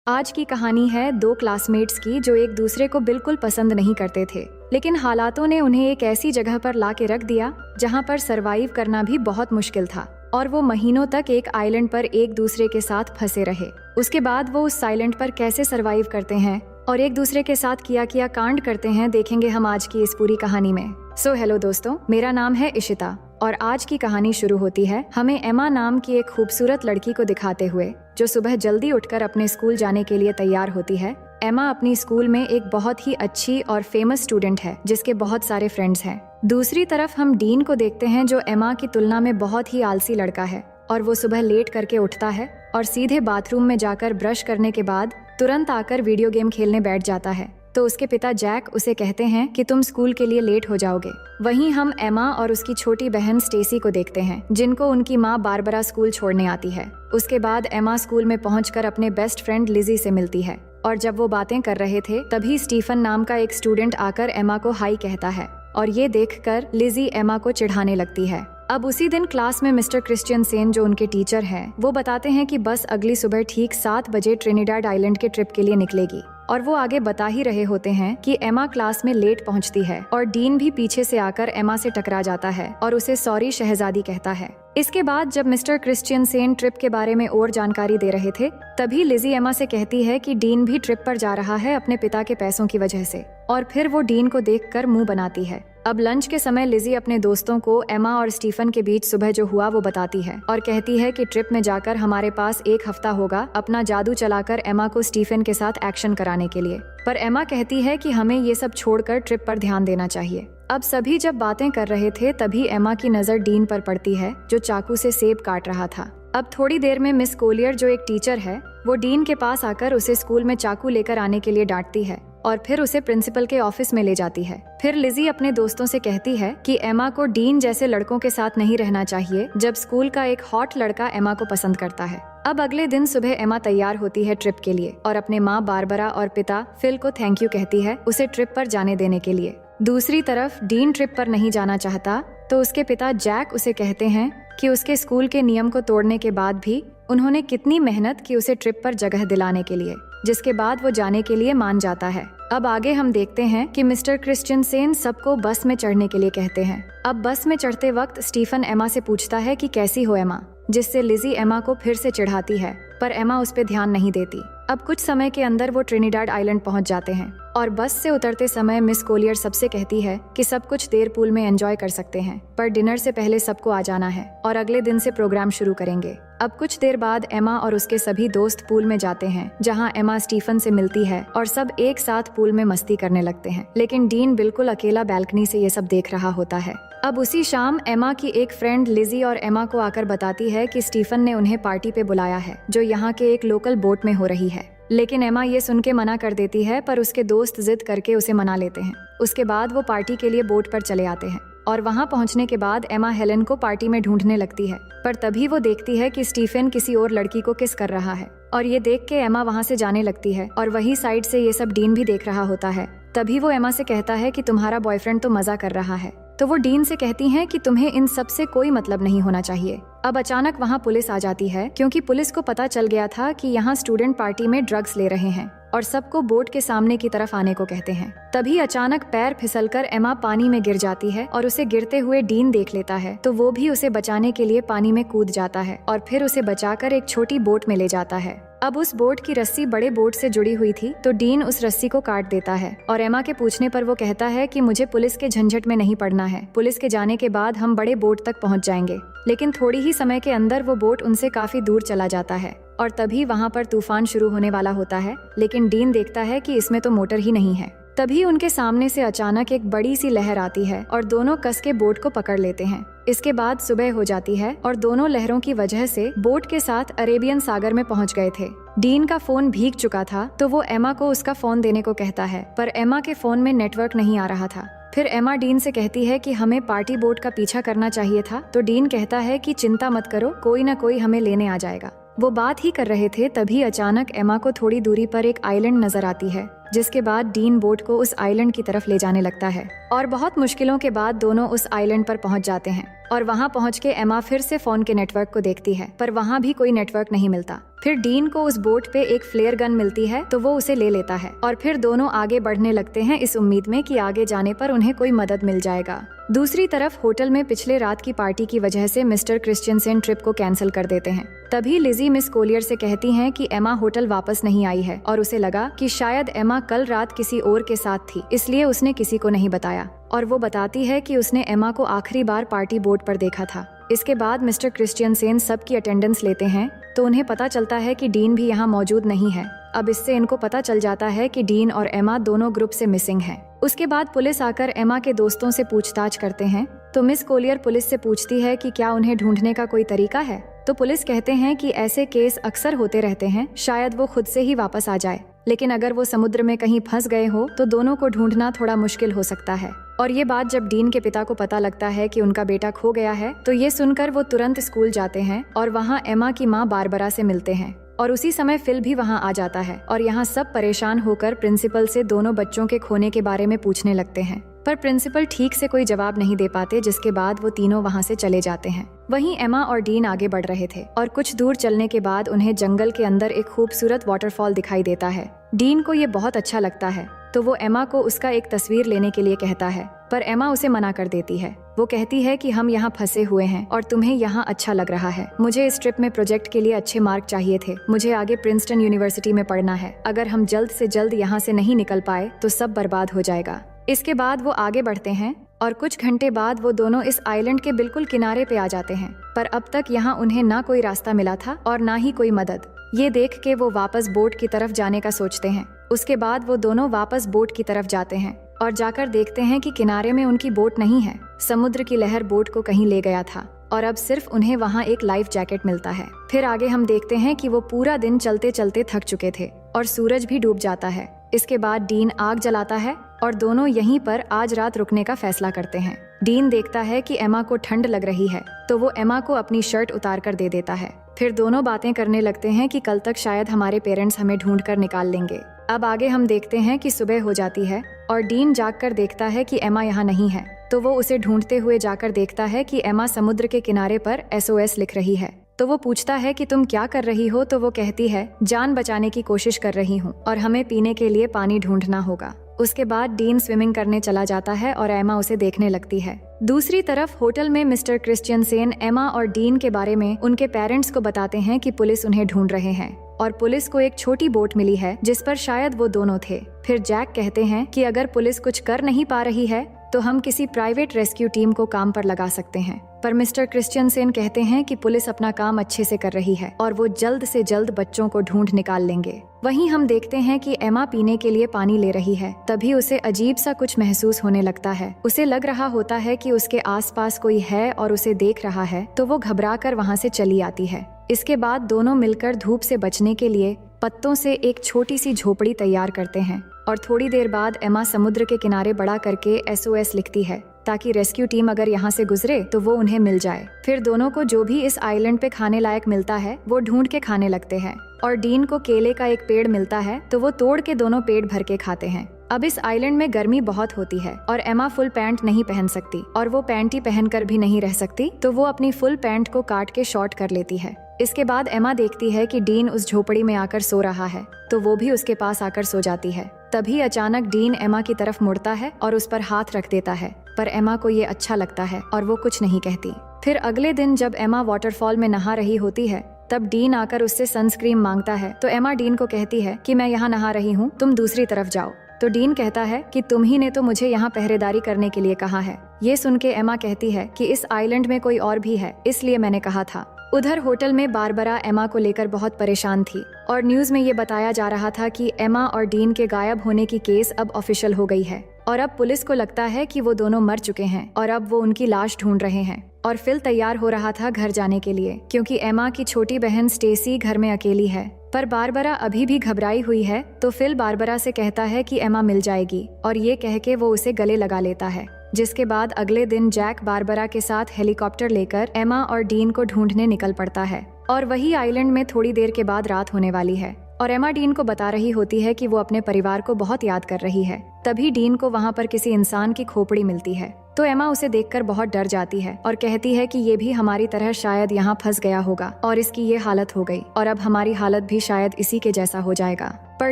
आज की कहानी है दो क्लासमेट्स की जो एक दूसरे को बिल्कुल पसंद नहीं करते थे, लेकिन हालातों ने उन्हें एक ऐसी जगह पर ला के रख दिया जहाँ पर सरवाइव करना भी बहुत मुश्किल था और वो महीनों तक एक आइलैंड पर एक दूसरे के साथ फंसे रहे। उसके बाद वो उस आइलैंड पर कैसे सरवाइव करते हैं और एक दूसरे के साथ किया कांड करते हैं, देखेंगे हम आज की इस पूरी कहानी में। सो हेलो दोस्तों, मेरा नाम है इशिता और आज की कहानी शुरू होती है हमें एमा नाम की एक खूबसूरत लड़की को दिखाते हुए जो सुबह जल्दी उठकर अपने स्कूल जाने के लिए तैयार होती है। एमा अपनी स्कूल में एक बहुत ही अच्छी और फेमस स्टूडेंट है जिसके बहुत सारे फ्रेंड्स हैं। दूसरी तरफ हम डीन को देखते हैं जो एमा की तुलना में बहुत ही आलसी लड़का है और वो सुबह लेट करके उठता है और सीधे बाथरूम में जाकर ब्रश करने के बाद तुरंत आकर वीडियो गेम खेलने बैठ जाता है। तो उसके पिता जैक उसे कहते हैं कि तुम स्कूल के लिए लेट हो जाओगे। वहीं हम एमा और उसकी छोटी बहन स्टेसी को देखते हैं जिनको उनकी माँ बारबरा स्कूल छोड़ने आती है। उसके बाद एमा स्कूल में पहुंचकर अपने बेस्ट फ्रेंड लिजी से मिलती है और जब वो बातें कर रहे थे तभी स्टीफन नाम का एक स्टूडेंट आकर एमा को हाई कहता है और ये देखकर लिजी एमा को चिढ़ाने लगती है। अब उसी दिन क्लास में मिस्टर क्रिश्चियनसेन जो उनके टीचर हैं वो बताते हैं कि बस अगली सुबह ठीक 7 बजे ट्रिनिडाड आइलैंड के ट्रिप के लिए निकलेगी और वो आगे बता ही रहे होते हैं कि एमा क्लास में लेट पहुंचती है और डीन भी पीछे से आकर एमा से टकरा जाता है और उसे सॉरी शहजादी कहता है। इसके बाद जब मिस्टर क्रिश्चियनसेन ट्रिप के बारे में और जानकारी दे रहे थे तभी लिजी एमा से कहती है कि डीन भी ट्रिप पर जा रहा है अपने पिता के पैसों की वजह से और फिर वो डीन को देखकर मुंह बनाती है। अब लंच के समय लिजी अपने दोस्तों को एमा और स्टीफन के बीच सुबह जो हुआ वो बताती है और कहती है कि ट्रिप में जाकर हमारे पास 1 हफ्ता होगा अपना जादू चलाकर एमा को स्टीफन के साथ एक्शन कराने के लिए। पर एमा कहती है कि हमें ये सब छोड़कर ट्रिप पर ध्यान देना चाहिए। अब सभी जब बातें कर रहे थे तभी एमा की नजर डीन पर पड़ती है जो चाकू से सेब काट रहा था। अब थोड़ी देर में मिस कोलियर जो एक टीचर है वो डीन के पास आकर उसे स्कूल में चाकू लेकर आने के लिए डांटती है और फिर उसे प्रिंसिपल के ऑफिस में ले जाती है। फिर लिजी अपने दोस्तों से कहती है कि एमा को डीन जैसे लड़कों के साथ नहीं रहना चाहिए जब स्कूल का एक हॉट लड़का एमा को पसंद करता है। अब अगले दिन सुबह एमा तैयार होती है ट्रिप के लिए और अपने माँ बारबरा और पिता फिल को थैंक यू कहती है उसे ट्रिप पर जाने देने के लिए। दूसरी तरफ डीन ट्रिप पर नहीं जाना चाहता तो उसके पिता जैक उसे कहते हैं कि उसके स्कूल के नियम को तोड़ने के बाद भी उन्होंने कितनी मेहनत की उसे ट्रिप पर जगह दिलाने के लिए, जिसके बाद वो जाने के लिए मान जाता है। अब आगे हम देखते हैं कि मिस्टर क्रिश्चियनसेन सबको बस में चढ़ने के लिए कहते हैं। अब बस में चढ़ते वक्त स्टीफन एमा से पूछता है कि कैसी हो एमा, जिससे लिजी एमा को फिर से चिढ़ाती है पर एमा उस पर ध्यान नहीं देती। अब कुछ समय के अंदर वो ट्रिनिडाड आइलैंड पहुंच जाते हैं और बस से उतरते समय मिस कोलियर सबसे कहती है कि सब कुछ देर पूल में एंजॉय कर सकते हैं पर डिनर से पहले सबको आ जाना है और अगले दिन से प्रोग्राम शुरू करेंगे। अब कुछ देर बाद एमा और उसके सभी दोस्त पूल में जाते हैं जहां एमा स्टीफन से मिलती है और सब एक साथ पूल में मस्ती करने लगते हैं, लेकिन डीन बिल्कुल अकेला बैल्कनी से ये सब देख रहा होता है। अब उसी शाम एमा की एक फ्रेंड लिजी और एमा को आकर बताती है कि स्टीफन ने उन्हें पार्टी पे बुलाया है जो यहाँ के एक लोकल बोट में हो रही है, लेकिन एमा ये सुन के मना कर देती है पर उसके दोस्त जिद करके उसे मना लेते हैं। उसके बाद वो पार्टी के लिए बोट पर चले आते हैं और वहां पहुंचने के बाद एमा हेलन को पार्टी में ढूंढने लगती है पर तभी वो देखती है कि स्टीफन किसी और लड़की को किस कर रहा है और ये देख के एमा वहां से जाने लगती है और वही साइड से ये सब डीन भी देख रहा होता है। तभी वो एमा से कहता है कि तुम्हारा बॉयफ्रेंड तो मजा कर रहा है, तो वो डीन से कहती हैं कि तुम्हें इन सब से कोई मतलब नहीं होना चाहिए। अब अचानक वहाँ पुलिस आ जाती है क्योंकि पुलिस को पता चल गया था कि यहाँ स्टूडेंट पार्टी में ड्रग्स ले रहे हैं और सबको बोट के सामने की तरफ आने को कहते हैं। तभी अचानक पैर फिसलकर एमा पानी में गिर जाती है और उसे गिरते हुए डीन देख लेता है तो वो भी उसे बचाने के लिए पानी में कूद जाता है और फिर उसे बचाकर एक छोटी बोट में ले जाता है। अब उस बोट की रस्सी बड़े बोट से जुड़ी हुई थी तो डीन उस रस्सी को काट देता है और एमा के पूछने पर वो कहता है कि मुझे पुलिस के झंझट में नहीं पड़ना है, पुलिस के जाने के बाद हम बड़े बोट तक पहुंच जाएंगे। लेकिन थोड़ी ही समय के अंदर वो बोट उनसे काफी दूर चला जाता है और तभी वहाँ पर तूफान शुरू होने वाला होता है, लेकिन डीन देखता है कि इसमें तो मोटर ही नहीं है। तभी उनके सामने से अचानक एक बड़ी सी लहर आती है और दोनों कस के बोट को पकड़ लेते हैं। इसके बाद सुबह हो जाती है और दोनों लहरों की वजह से बोट के साथ अरेबियन सागर में पहुंच गए थे। डीन का फोन भीग चुका था तो वो एमा को उसका फोन देने को कहता है पर एमा के फोन में नेटवर्क नहीं आ रहा था। फिर एमा डीन से कहती है कि हमें पार्टी बोट का पीछा करना चाहिए था तो डीन कहता है कि चिंता मत करो, कोई ना कोई हमें लेने आ जाएगा। वो बात ही कर रहे थे तभी अचानक एमा को थोड़ी दूरी पर एक आइलैंड नजर आती है जिसके बाद डीन बोट को उस आइलैंड की तरफ ले जाने लगता है और बहुत मुश्किलों के बाद दोनों उस आइलैंड पर पहुंच जाते हैं। और वहां पहुंच के एमा फिर से फोन के नेटवर्क को देखती है, पर वहां भी कोई नेटवर्क नहीं मिलता। फिर डीन को उस बोट पे एक फ्लेयर गन मिलती है, तो वो उसे ले लेता है और फिर दोनों आगे बढ़ने लगते हैं इस उम्मीद में कि आगे जाने पर उन्हें कोई मदद मिल जाएगा। दूसरी तरफ होटल में पिछले रात की पार्टी की वजह से मिस्टर क्रिश्चियनसेन ट्रिप को कैंसिल कर देते हैं। तभी लिजी मिस कोलियर से कहती हैं कि एमा होटल वापस नहीं आई है और उसे लगा कि शायद एमा कल रात किसी और के साथ थी, इसलिए उसने किसी को नहीं बताया। और वो बताती है कि उसने एमा को आखिरी बार पार्टी बोट पर देखा था। इसके बाद मिस्टर क्रिश्चियनसेन सबकी अटेंडेंस लेते हैं, तो उन्हें पता चलता है कि डीन भी यहाँ मौजूद नहीं है। अब इससे इनको पता चल जाता है कि डीन और एमा दोनों ग्रुप से मिसिंग हैं। उसके बाद पुलिस आकर एमा के दोस्तों से पूछताछ करते हैं, तो मिस कोलियर पुलिस से पूछती है कि क्या उन्हें ढूंढने का कोई तरीका है। तो पुलिस कहते हैं कि ऐसे केस अक्सर होते रहते हैं, शायद वो खुद से ही वापस आ जाए, लेकिन अगर वो समुद्र में कहीं फंस गए हो तो दोनों को ढूंढना थोड़ा मुश्किल हो सकता है। और ये बात जब डीन के पिता को पता लगता है कि उनका बेटा खो गया है, तो ये सुनकर वो तुरंत स्कूल जाते हैं और वहाँ एमा की माँ बारबरा से मिलते हैं। और उसी समय फिल भी वहाँ आ जाता है और यहाँ सब परेशान होकर प्रिंसिपल से दोनों बच्चों के खोने के बारे में पूछने लगते हैं, पर प्रिंसिपल ठीक से कोई जवाब नहीं दे पाते, जिसके बाद वो तीनों वहाँ से चले जाते हैं। वहीं एमा और डीन आगे बढ़ रहे थे और कुछ दूर चलने के बाद उन्हें जंगल के अंदर एक खूबसूरत वाटरफॉल दिखाई देता है। डीन को ये बहुत अच्छा लगता है, तो वो एमा को उसका एक तस्वीर लेने के लिए कहता है, पर एमा उसे मना कर देती है। वो कहती है कि हम यहाँ फंसे हुए हैं और तुम्हें यहाँ अच्छा लग रहा है। मुझे इस ट्रिप में प्रोजेक्ट के लिए अच्छे मार्क चाहिए थे। मुझे आगे प्रिंसटन यूनिवर्सिटी में पढ़ना है। अगर हम जल्द से जल्द यहाँ से नहीं निकल पाए तो सब बर्बाद हो जाएगा। इसके बाद वो आगे बढ़ते हैं और कुछ घंटे बाद वो दोनों इस आइलैंड के बिल्कुल किनारे पे आ जाते हैं, पर अब तक यहाँ उन्हें ना कोई रास्ता मिला था और ना ही कोई मदद। ये देख के वो वापस बोट की तरफ जाने का सोचते हैं। उसके बाद वो दोनों वापस बोट की तरफ जाते हैं और जाकर देखते हैं कि किनारे में उनकी बोट नहीं है। समुद्र की लहर बोट को कहीं ले गया था और अब सिर्फ उन्हें वहाँ एक लाइफ जैकेट मिलता है। फिर आगे हम देखते हैं कि वो पूरा दिन चलते चलते थक चुके थे और सूरज भी डूब जाता है। इसके बाद डीन आग जलाता है और दोनों यहीं पर आज रात रुकने का फैसला करते हैं। डीन देखता है कि एमा को ठंड लग रही है, तो वो एमा को अपनी शर्ट उतार कर दे देता है। फिर दोनों बातें करने लगते हैं कि कल तक शायद हमारे पेरेंट्स हमें ढूंढ कर निकाल लेंगे। अब आगे हम देखते हैं कि सुबह हो जाती है और डीन जागकर देखता है कि एमा यहाँ नहीं है, तो वो उसे ढूंढते हुए जाकर देखता है कि एमा समुद्र के किनारे पर SOS लिख रही है। तो वो पूछता है कि तुम क्या कर रही हो, तो वो कहती है जान बचाने की कोशिश कर रही हूँ और हमें पीने के लिए पानी ढूंढना होगा। उसके बाद डीन स्विमिंग करने चला जाता है और एमा उसे देखने लगती है। दूसरी तरफ होटल में मिस्टर क्रिश्चियनसेन एमा और डीन के बारे में उनके पेरेंट्स को बताते हैं कि पुलिस उन्हें ढूंढ रहे हैं और पुलिस को एक छोटी बोट मिली है जिस पर शायद वो दोनों थे। फिर जैक कहते हैं कि अगर पुलिस कुछ कर नहीं पा रही है तो हम किसी प्राइवेट रेस्क्यू टीम को काम पर लगा सकते हैं, पर मिस्टर क्रिश्चियनसेन कहते हैं कि पुलिस अपना काम अच्छे से कर रही है और वो जल्द से जल्द बच्चों को ढूंढ निकाल लेंगे। वहीं हम देखते हैं कि एमा पीने के लिए पानी ले रही है, तभी उसे अजीब सा कुछ महसूस होने लगता है। उसे लग रहा होता है कि उसके आसपास कोई है और उसे देख रहा है, तो वो घबराकर वहाँ से चली आती है। इसके बाद दोनों मिलकर धूप से बचने के लिए पत्तों से एक छोटी सी झोपड़ी तैयार करते हैं और थोड़ी देर बाद एमा समुद्र के किनारे बड़ा करके SOS लिखती है ताकि रेस्क्यू टीम अगर यहाँ से गुजरे तो वो उन्हें मिल जाए। फिर दोनों को जो भी इस आइलैंड पे खाने लायक मिलता है वो ढूंढ के खाने लगते हैं और डीन को केले का एक पेड़ मिलता है, तो वो तोड़ के दोनों पेट भर के खाते हैं। अब इस आइलैंड में गर्मी बहुत होती है और एमा फुल पैंट नहीं पहन सकती और वो पैंटी पहनकर भी नहीं रह सकती, तो वो अपनी फुल पैंट को काट के शॉर्ट कर लेती है। इसके बाद एमा देखती है कि डीन उस झोपड़ी में आकर सो रहा है, तो वो भी उसके पास आकर सो जाती है। तभी अचानक डीन एमा की तरफ मुड़ता है और उस पर हाथ रख देता है, पर एमा को ये अच्छा लगता है और वो कुछ नहीं कहती। फिर अगले दिन जब एमा वाटरफॉल में नहा रही होती है, तब डीन आकर उससे सनस्क्रीन मांगता है, तो एमा डीन को कहती है कि मैं यहाँ नहा रही हूँ, तुम दूसरी तरफ जाओ। तो डीन कहता है कि तुम ही ने तो मुझे यहाँ पहरेदारी करने के लिए कहा है। ये सुन के एमा कहती है कि इस आइलैंड में कोई और भी है, इसलिए मैंने कहा था। उधर होटल में बारबरा एमा को लेकर बहुत परेशान थी और न्यूज में ये बताया जा रहा था कि एमा और डीन के गायब होने की केस अब ऑफिशियल हो गई है और अब पुलिस को लगता है कि वो दोनों मर चुके हैं और अब वो उनकी लाश ढूंढ रहे हैं। और फिल तैयार हो रहा था घर जाने के लिए, क्योंकि एमा की छोटी बहन स्टेसी घर में अकेली है, पर बारबरा अभी भी घबराई हुई है। तो फिल बारबरा से कहता है कि एमा मिल जाएगी और ये कह के वो उसे गले लगा लेता है। जिसके बाद अगले दिन जैक बारबरा के साथ हेलीकॉप्टर लेकर एमा और डीन को ढूंढने निकल पड़ता है और वही आइलैंड में थोड़ी देर के बाद रात होने वाली है। और एमा डीन को बता रही होती है कि वो अपने परिवार को बहुत याद कर रही है। तभी डीन को वहाँ पर किसी इंसान की खोपड़ी मिलती है, तो एमा उसे देखकर बहुत डर जाती है और कहती है कि ये भी हमारी तरह शायद यहाँ फंस गया होगा और इसकी ये हालत हो गई और अब हमारी हालत भी शायद इसी के जैसा हो जाएगा। पर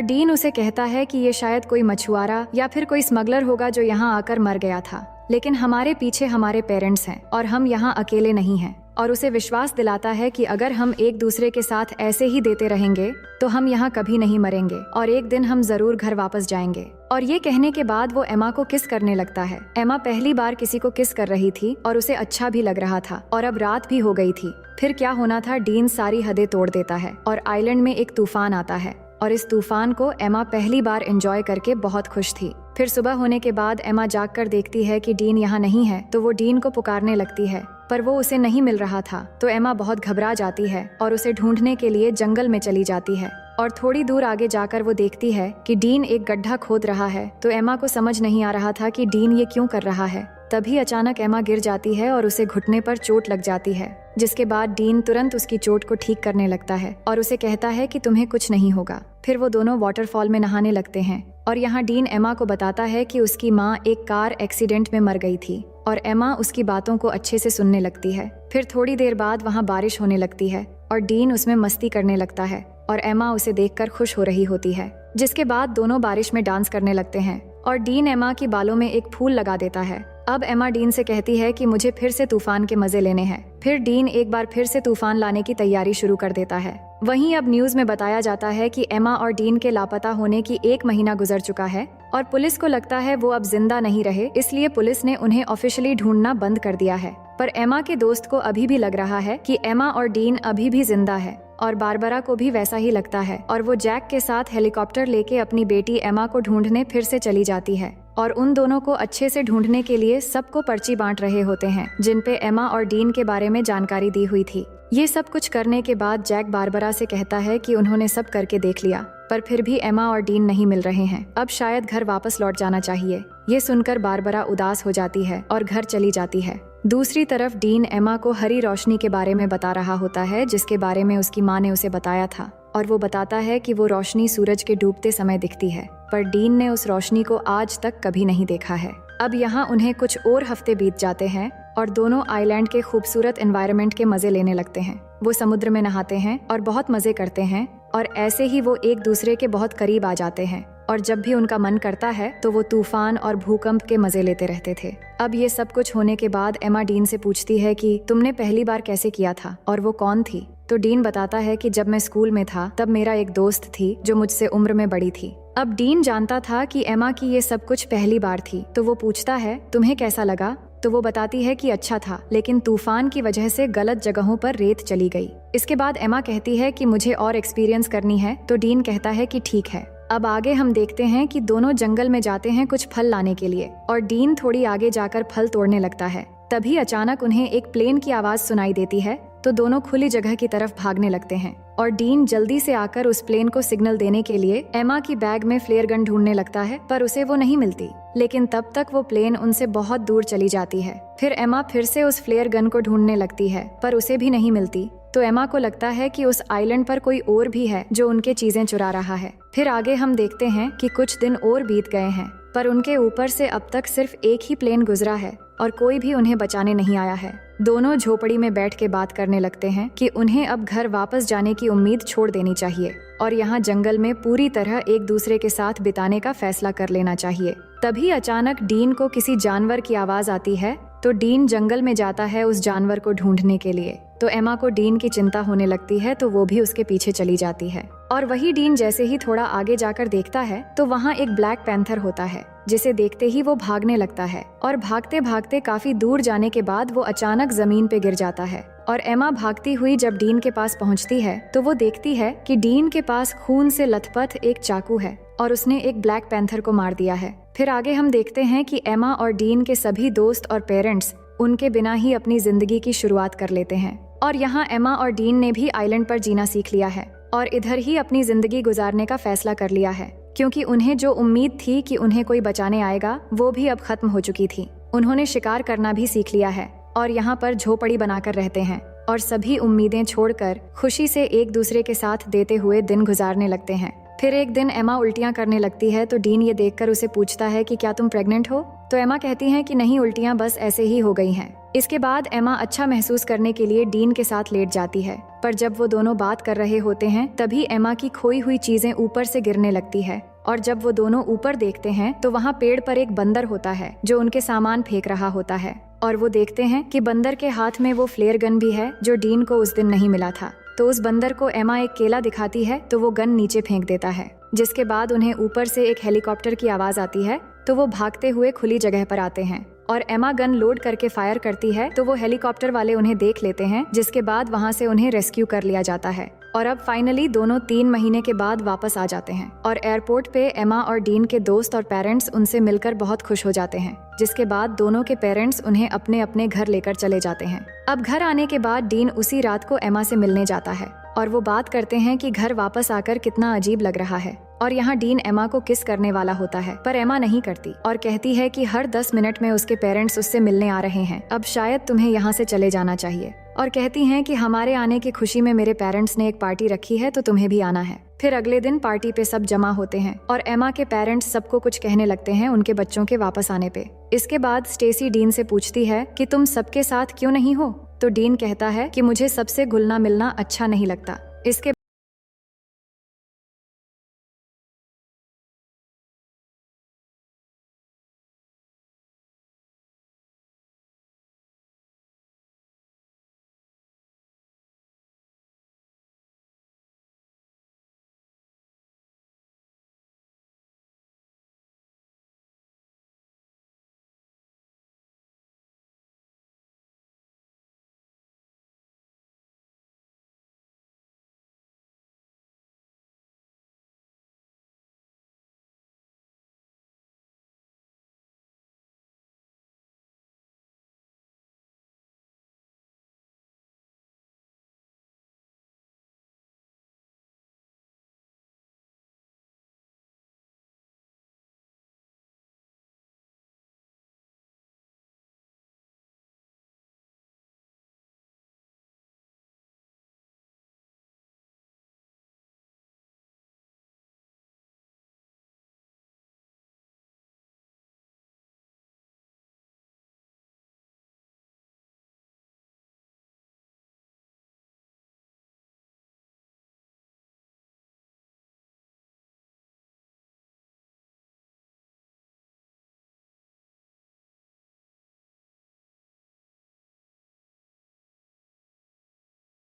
डीन उसे कहता है कि ये शायद कोई मछुआरा या फिर कोई स्मगलर होगा जो यहाँ आकर मर गया था, लेकिन हमारे पीछे हमारे पेरेंट्स हैं और हम यहाँ अकेले नहीं हैं। और उसे विश्वास दिलाता है कि अगर हम एक दूसरे के साथ ऐसे ही देते रहेंगे तो हम यहाँ कभी नहीं मरेंगे और एक दिन हम जरूर घर वापस जाएंगे। और ये कहने के बाद वो एमा को किस करने लगता है। एमा पहली बार किसी को किस कर रही थी और उसे अच्छा भी लग रहा था और अब रात भी हो गई थी। फिर क्या होना था, डीन सारी हदें तोड़ देता है और आइलैंड में एक तूफान आता है और इस तूफान को एमा पहली बार एंजॉय करके बहुत खुश थी। फिर सुबह होने के बाद एमा जाग कर देखती है कि डीन यहाँ नहीं है, तो वो डीन को पुकारने लगती है पर वो उसे नहीं मिल रहा था। तो एमा बहुत घबरा जाती है और उसे ढूंढने के लिए जंगल में चली जाती है और थोड़ी दूर आगे जाकर वो देखती है कि डीन एक गड्ढा खोद रहा है। तो एमा को समझ नहीं आ रहा था कि डीन ये क्यों कर रहा है। तभी अचानक एमा गिर जाती है और उसे घुटने पर चोट लग जाती है, जिसके बाद डीन तुरंत उसकी चोट को ठीक करने लगता है और उसे कहता है कि तुम्हें कुछ नहीं होगा। फिर वो दोनों वाटरफॉल में नहाने लगते हैं और यहाँ डीन एमा को बताता है कि उसकी माँ एक कार एक्सीडेंट में मर गई थी और एमा उसकी बातों को अच्छे से सुनने लगती है। फिर थोड़ी देर बाद वहाँ बारिश होने लगती है और डीन उसमें मस्ती करने लगता है और एमा उसे देखकर खुश हो रही होती है, जिसके बाद दोनों बारिश में डांस करने लगते हैं और डीन एमा की बालों में एक फूल लगा देता है। अब एमा डीन से कहती है कि मुझे फिर से तूफान के मजे लेने हैं। फिर डीन एक बार फिर से तूफान लाने की तैयारी शुरू कर देता है। वहीं अब न्यूज में बताया जाता है कि एमा और डीन के लापता होने की 1 महीना गुजर चुका है और पुलिस को लगता है वो अब जिंदा नहीं रहे, इसलिए पुलिस ने उन्हें ऑफिशियली ढूंढना बंद कर दिया है। पर एमा के दोस्त को अभी भी लग रहा है कि एमा और डीन अभी भी जिंदा है और बारबरा को भी वैसा ही लगता है और वो जैक के साथ हेलीकॉप्टर लेके अपनी बेटी एमा को ढूंढने फिर से चली जाती है और उन दोनों को अच्छे से ढूंढने के लिए सबको पर्ची बांट रहे होते हैं जिन पे एमा और डीन के बारे में जानकारी दी हुई थी। ये सब कुछ करने के बाद जैक बारबरा से कहता है कि उन्होंने सब करके देख लिया पर फिर भी एमा और डीन नहीं मिल रहे हैं, अब शायद घर वापस लौट जाना चाहिए। ये सुनकर बारबरा उदास हो जाती है और घर चली जाती है। दूसरी तरफ डीन एमा को हरी रोशनी के बारे में बता रहा होता है जिसके बारे में उसकी माँ ने उसे बताया था और वो बताता है कि वो रोशनी सूरज के डूबते समय दिखती है, पर डीन ने उस रोशनी को आज तक कभी नहीं देखा है। अब यहाँ उन्हें कुछ और हफ्ते बीत जाते हैं और दोनों आइलैंड के खूबसूरत एनवायरनमेंट के मजे लेने लगते हैं। वो समुद्र में नहाते हैं और बहुत मजे करते हैं और ऐसे ही वो एक दूसरे के बहुत करीब आ जाते हैं और जब भी उनका मन करता है तो वो तूफान और भूकंप के मजे लेते रहते थे। अब ये सब कुछ होने के बाद एमा डीन से पूछती है कि तुमने पहली बार कैसे किया था और वो कौन थी। तो डीन बताता है कि जब मैं स्कूल में था तब मेरा एक दोस्त थी जो मुझसे उम्र में बड़ी थी। अब डीन जानता था कि एमा की ये सब कुछ पहली बार थी, तो वो पूछता है तुम्हें कैसा लगा। तो वो बताती है कि अच्छा था, लेकिन तूफान की वजह से गलत जगहों पर रेत चली गई। इसके बाद एमा कहती है कि मुझे और एक्सपीरियंस करनी है, तो डीन कहता है कि ठीक है। अब आगे हम देखते हैं कि दोनों जंगल में जाते हैं कुछ फल लाने के लिए और डीन थोड़ी आगे जाकर फल तोड़ने लगता है। तभी अचानक उन्हें एक प्लेन की आवाज सुनाई देती है, तो दोनों खुली जगह की तरफ भागने लगते हैं और डीन जल्दी से आकर उस प्लेन को सिग्नल देने के लिए एमा की बैग में फ्लेयर गन ढूंढने लगता है, पर उसे वो नहीं मिलती। लेकिन तब तक वो प्लेन उनसे बहुत दूर चली जाती है। फिर एमा फिर से उस फ्लेयर गन को ढूंढने लगती है, पर उसे भी नहीं मिलती। तो एमा को लगता है कि उस आइलैंड पर कोई और भी है जो उनके चीजें चुरा रहा है। फिर आगे हम देखते हैं कि कुछ दिन और बीत गए हैं, पर उनके ऊपर से अब तक सिर्फ एक ही प्लेन गुजरा है और कोई भी उन्हें बचाने नहीं आया है। दोनों झोपड़ी में बैठ के बात करने लगते हैं कि उन्हें अब घर वापस जाने की उम्मीद छोड़ देनी चाहिए और यहाँ जंगल में पूरी तरह एक दूसरे के साथ बिताने का फैसला कर लेना चाहिए। तभी अचानक डीन को किसी जानवर की आवाज आती है, तो डीन जंगल में जाता है उस जानवर को ढूंढने के लिए। तो एमा को डीन की चिंता होने लगती है, तो वो भी उसके पीछे चली जाती है और वही डीन जैसे ही थोड़ा आगे जाकर देखता है तो वहाँ एक ब्लैक पैंथर होता है, जिसे देखते ही वो भागने लगता है और भागते भागते काफी दूर जाने के बाद वो अचानक जमीन पे गिर जाता है। और एमा भागती हुई जब डीन के पास पहुँचती है तो वो देखती है कि डीन के पास खून से लथपथ एक चाकू है और उसने एक ब्लैक पैंथर को मार दिया है। फिर आगे हम देखते हैं कि एमा और डीन के सभी दोस्त और पेरेंट्स उनके बिना ही अपनी जिंदगी की शुरुआत कर लेते हैं और यहाँ एमा और डीन ने भी आइलैंड पर जीना सीख लिया है और इधर ही अपनी जिंदगी गुजारने का फैसला कर लिया है, क्योंकि उन्हें जो उम्मीद थी कि उन्हें कोई बचाने आएगा वो भी अब खत्म हो चुकी थी। उन्होंने शिकार करना भी सीख लिया है और यहाँ पर झोपड़ी बनाकर रहते हैं और सभी उम्मीदें छोड़कर खुशी से एक दूसरे के साथ देते हुए दिन गुजारने लगते हैं। फिर एक दिन एमा उल्टियां करने लगती है तो डीन ये देखकर उसे पूछता है कि क्या तुम प्रेग्नेंट हो? तो एमा कहती है कि नहीं, उल्टियां बस ऐसे ही हो गई हैं। इसके बाद एमा अच्छा महसूस करने के लिए डीन के साथ लेट जाती है, पर जब वो दोनों बात कर रहे होते हैं तभी एमा की खोई हुई चीजें ऊपर से गिरने लगती है और जब वो दोनों ऊपर देखते हैं तो वहाँ पेड़ पर एक बंदर होता है जो उनके सामान फेंक रहा होता है और वो देखते हैं कि बंदर के हाथ में वो फ्लेयर गन भी है जो डीन को उस दिन नहीं मिला था। तो उस बंदर को एमा एक केला दिखाती है तो वो गन नीचे फेंक देता है, जिसके बाद उन्हें ऊपर से एक हेलीकॉप्टर की आवाज आती है तो वो भागते हुए खुली जगह पर आते हैं और एमा गन लोड करके फायर करती है तो वो हेलीकॉप्टर वाले उन्हें देख लेते हैं, जिसके बाद वहाँ से उन्हें रेस्क्यू कर लिया जाता है और अब फाइनली दोनों 3 महीने के बाद वापस आ जाते हैं और एयरपोर्ट पे एमा और डीन के दोस्त और पेरेंट्स उनसे मिलकर बहुत खुश हो जाते हैं, जिसके बाद दोनों के पेरेंट्स उन्हें अपने अपने घर लेकर चले जाते हैं। अब घर आने के बाद डीन उसी रात को एमा से मिलने जाता है और वो बात करते हैं कि घर वापस आकर कितना अजीब लग रहा है और यहाँ डीन एमा को किस करने वाला होता है, पर एमा नहीं करती और कहती है कि हर 10 मिनट में उसके पेरेंट्स उससे मिलने आ रहे हैं, अब शायद तुम्हें यहाँ से चले जाना चाहिए। और कहती हैं कि हमारे आने की खुशी में मेरे पेरेंट्स ने एक पार्टी रखी है तो तुम्हें भी आना है। फिर अगले दिन पार्टी पे सब जमा होते हैं और एमा के पेरेंट्स सबको कुछ कहने लगते हैं उनके बच्चों के वापस आने पे। इसके बाद स्टेसी डीन से पूछती है कि तुम सबके साथ क्यों नहीं हो? तो डीन कहता है कि मुझे सबसे घुलना मिलना अच्छा नहीं लगता। इसके